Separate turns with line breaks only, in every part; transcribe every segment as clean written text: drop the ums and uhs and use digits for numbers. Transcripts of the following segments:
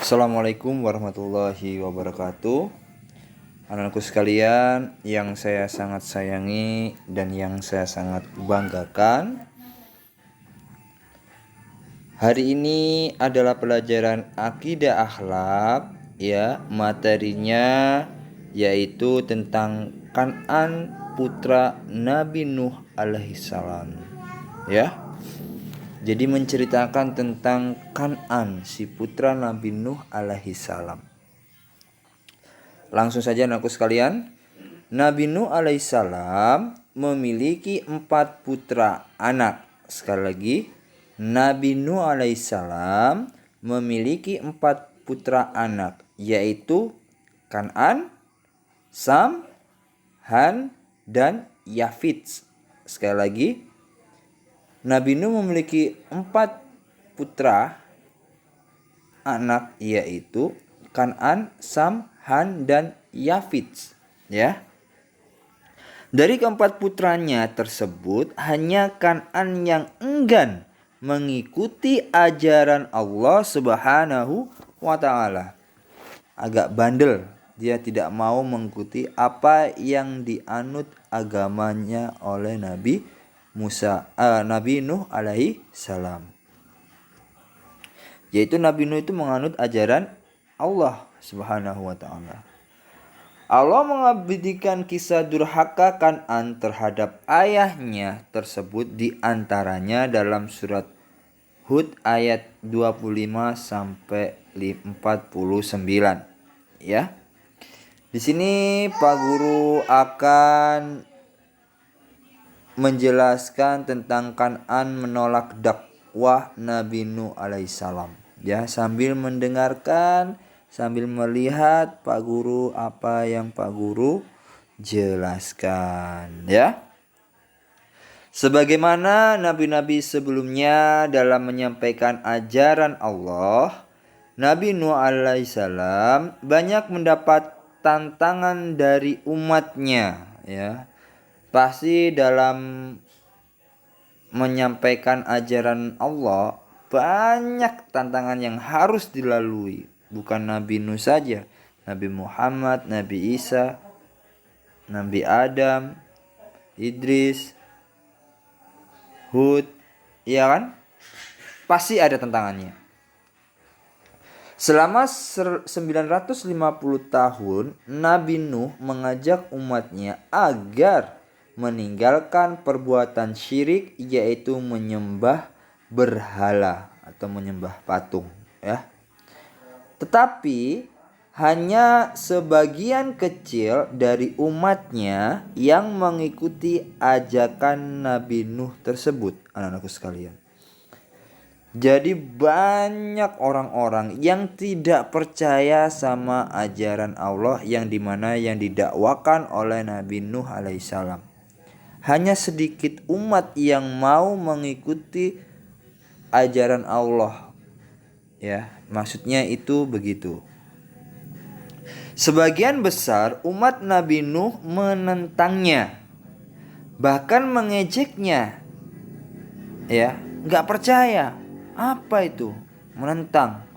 Assalamualaikum warahmatullahi wabarakatuh. Anak-anakku sekalian yang saya sangat sayangi dan yang saya sangat banggakan, hari ini adalah pelajaran akidah akhlak, ya. Materinya yaitu tentang Kan'an putra Nabi Nuh alaihissalam, ya. Jadi menceritakan tentang Kan'an, si putra Nabi Nuh alaihissalam. Langsung saja anakku sekalian. Nabi Nuh alaihissalam memiliki 4 putra anak. Sekali lagi, Nabi Nuh alaihissalam memiliki 4 putra anak, yaitu Kan'an, Sam, Han, dan Yafits. Sekali lagi, Nabi Nuh memiliki 4 putra anak, yaitu Kan'an, Sam, Han, dan Yafits, ya. Dari keempat putranya tersebut, hanya Kan'an yang enggan mengikuti ajaran Allah Subhanahu wa ta'ala. Agak bandel, dia tidak mau mengikuti apa yang dianut agamanya oleh Nabi Nuh alaihi salam. Yaitu Nabi Nuh itu menganut ajaran Allah Subhanahu wa ta'ala. Allah mengabadikan kisah durhaka Kan'an terhadap ayahnya tersebut di antaranya dalam surat Hud ayat 25 sampai 49, ya. Di sini Pak Guru akan menjelaskan tentang Kan'an menolak dakwah Nabi Nuh alaihissalam, ya, sambil mendengarkan, sambil melihat Pak Guru apa yang Pak Guru jelaskan, ya. Sebagaimana nabi-nabi sebelumnya dalam menyampaikan ajaran Allah, Nabi Nuh alaihissalam banyak mendapat tantangan dari umatnya, ya. Pasti dalam menyampaikan ajaran Allah banyak tantangan yang harus dilalui. Bukan Nabi Nuh saja, Nabi Muhammad, Nabi Isa, Nabi Adam, Idris, Hud, ya kan? Pasti ada tantangannya. Selama 950 tahun, Nabi Nuh mengajak umatnya agar meninggalkan perbuatan syirik, yaitu menyembah berhala atau menyembah patung, ya. Tetapi hanya sebagian kecil dari umatnya yang mengikuti ajakan Nabi Nuh tersebut, anak-anakku sekalian. Jadi banyak orang-orang yang tidak percaya sama ajaran Allah yang dimana yang didakwakan oleh Nabi Nuh alaihissalam. Hanya sedikit umat yang mau mengikuti ajaran Allah, ya, maksudnya itu begitu. Sebagian besar umat Nabi Nuh menentangnya, bahkan mengejeknya, ya, nggak percaya. Apa itu menentang?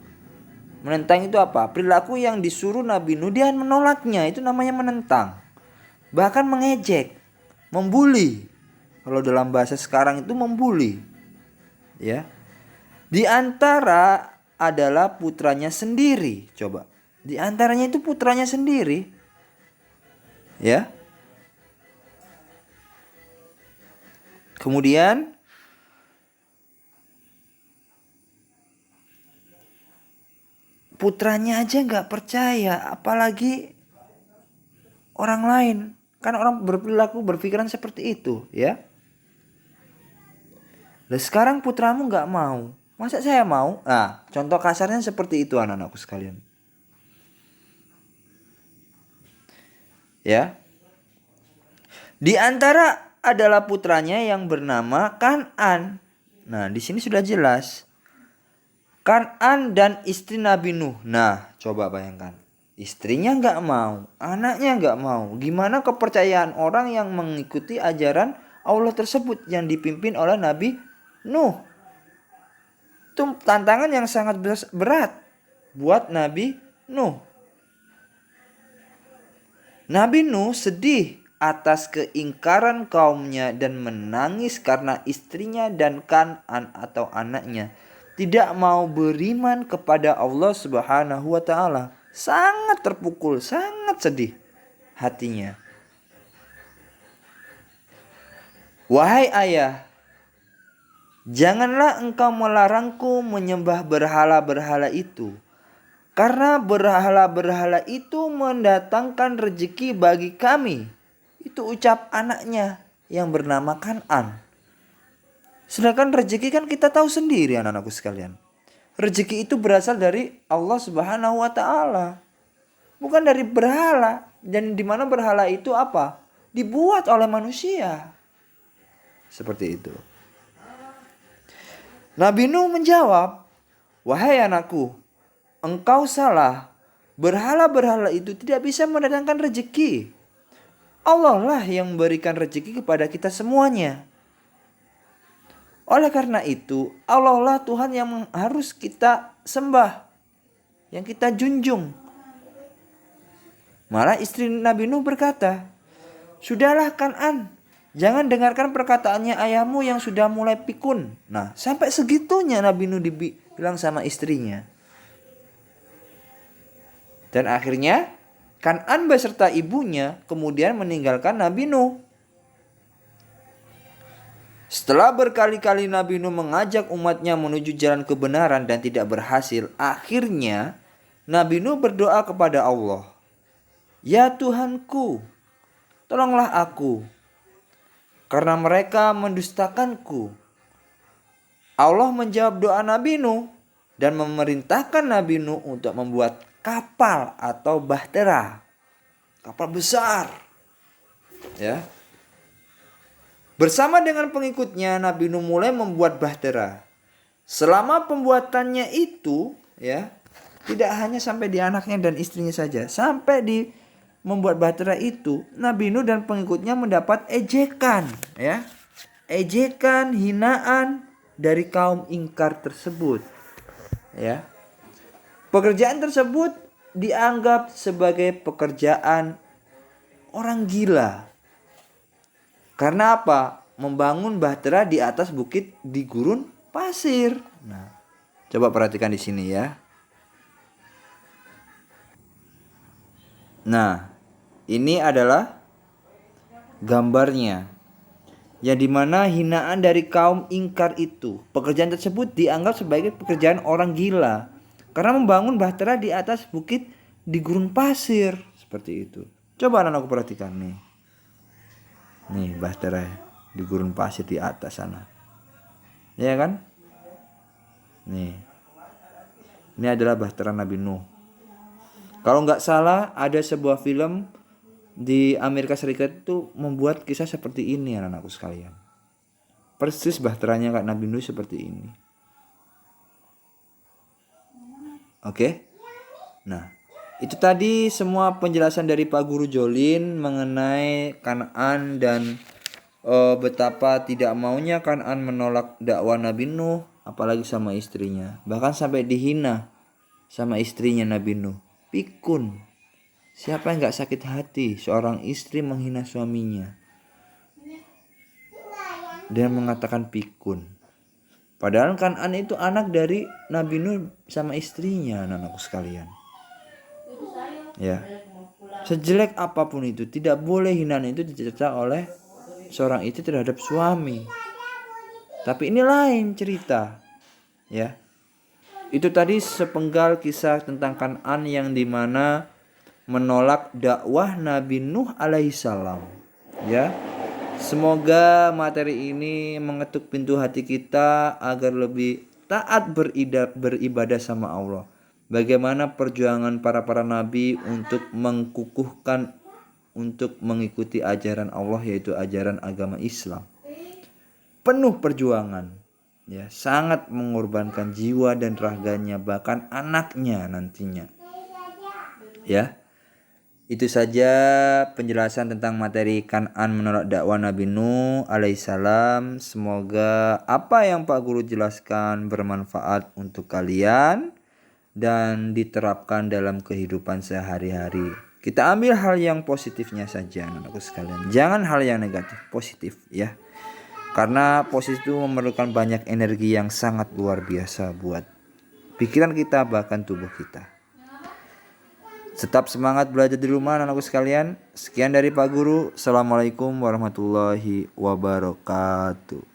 Menentang itu apa? Perilaku yang disuruh Nabi Nuh dia menolaknya, itu namanya menentang. Bahkan mengejek, membuli. Kalau dalam bahasa sekarang itu membuli, ya. Di antara adalah putranya sendiri. Coba, di antaranya itu putranya sendiri, ya. Kemudian putranya aja nggak percaya, apalagi orang lain. Kan orang berpikiran seperti itu, ya. Lah sekarang putramu nggak mau, masa saya mau? Nah, contoh kasarnya seperti itu anak-anakku sekalian, ya. Di antara adalah putranya yang bernama Kan'an. Nah, di sini sudah jelas. Kan'an dan istri Nabi Nuh. Nah, coba bayangkan. Istrinya nggak mau, anaknya nggak mau. Gimana kepercayaan orang yang mengikuti ajaran Allah tersebut yang dipimpin oleh Nabi Nuh? Itu tantangan yang sangat berat. buat Nabi Nuh. Nabi Nuh sedih atas keingkaran kaumnya dan menangis karena istrinya dan Kan'an atau anaknya tidak mau beriman kepada Allah Subhanahu wa taala. Sangat terpukul, sangat sedih hatinya. Wahai ayah, janganlah engkau melarangku menyembah berhala-berhala itu. Karena berhala-berhala itu mendatangkan rezeki bagi kami. Itu ucap anaknya yang bernama Kan'an. Sedangkan rezeki kan kita tahu sendiri anak-anakku sekalian. Rezeki itu berasal dari Allah Subhanahu wa taala. Bukan dari berhala. Dan di mana berhala itu apa? Dibuat oleh manusia. Seperti itu. Nabi Nuh menjawab, "Wahai anakku, engkau salah. Berhala-berhala itu tidak bisa mendatangkan rezeki. Allah lah yang memberikan rezeki kepada kita semuanya. Oleh karena itu, Allah lah Tuhan yang harus kita sembah, yang kita junjung." Malah istri Nabi Nuh berkata, "Sudahlah Kan'an, jangan dengarkan perkataannya ayahmu yang sudah mulai pikun." Nah, sampai segitunya Nabi Nuh dibilang sama istrinya. Dan akhirnya Kan'an beserta ibunya kemudian meninggalkan Nabi Nuh. Setelah berkali-kali Nabi Nuh mengajak umatnya menuju jalan kebenaran dan tidak berhasil, akhirnya Nabi Nuh berdoa kepada Allah, "Ya Tuhanku, tolonglah aku, karena mereka mendustakanku." Allah menjawab doa Nabi Nuh dan memerintahkan Nabi Nuh untuk membuat kapal atau bahtera, kapal besar, ya. Bersama dengan pengikutnya, Nabi Nuh mulai membuat bahtera. Selama pembuatannya itu, ya, tidak hanya sampai di anaknya dan istrinya saja, sampai di membuat bahtera itu, Nabi Nuh dan pengikutnya mendapat ejekan, ya, ejekan, hinaan dari kaum ingkar tersebut, ya. Pekerjaan tersebut dianggap sebagai pekerjaan orang gila. Karena apa? Membangun bahtera di atas bukit di gurun pasir. Nah, coba perhatikan di sini ya. Nah, ini adalah gambarnya. Yang dimana hinaan dari kaum ingkar itu. Pekerjaan tersebut dianggap sebagai pekerjaan orang gila. Karena membangun bahtera di atas bukit di gurun pasir. Seperti itu. Coba anak-anakku perhatikan nih. Nih bahtera di gurun pasir di atas sana. Ya kan? Nih. Ini adalah bahtera Nabi Nuh. Kalau nggak salah ada sebuah film di Amerika Serikat itu membuat kisah seperti ini anak-anakku sekalian. Persis bahteranya Kak Nabi Nuh seperti ini. Oke? Nah, itu tadi semua penjelasan dari Pak Guru Jolin mengenai Kan'an dan betapa tidak maunya Kan'an menolak dakwah Nabi Nuh, apalagi sama istrinya. Bahkan sampai dihina sama istrinya Nabi Nuh. Pikun. Siapa yang gak sakit hati seorang istri menghina suaminya dan mengatakan pikun. Padahal Kan'an itu anak dari Nabi Nuh sama istrinya, anak-anakku sekalian. Ya. Sejelek apapun itu, tidak boleh hinaan itu dicerca oleh seorang istri terhadap suami. Tapi ini lain cerita. Ya. Itu tadi sepenggal kisah tentang Kan'an yang dimana menolak dakwah Nabi Nuh alaihissalam. Ya. Semoga materi ini mengetuk pintu hati kita agar lebih taat beribadah sama Allah. Bagaimana perjuangan para nabi untuk mengkukuhkan, untuk mengikuti ajaran Allah, yaitu ajaran agama Islam. Penuh perjuangan, ya, sangat mengorbankan jiwa dan raganya, bahkan anaknya nantinya. Ya. Itu saja penjelasan tentang materi Kan'an menolak dakwah Nabi Nuh alaihissalam. Semoga apa yang Pak Guru jelaskan bermanfaat untuk kalian. dan diterapkan dalam kehidupan sehari-hari. Kita ambil hal yang positifnya saja anak-anakku sekalian. Jangan hal yang negatif, positif ya. Karena positif itu memerlukan banyak energi yang sangat luar biasa buat pikiran kita bahkan tubuh kita. Tetap semangat belajar di rumah anak-anakku sekalian. Sekian dari Pak Guru. Assalamualaikum warahmatullahi wabarakatuh.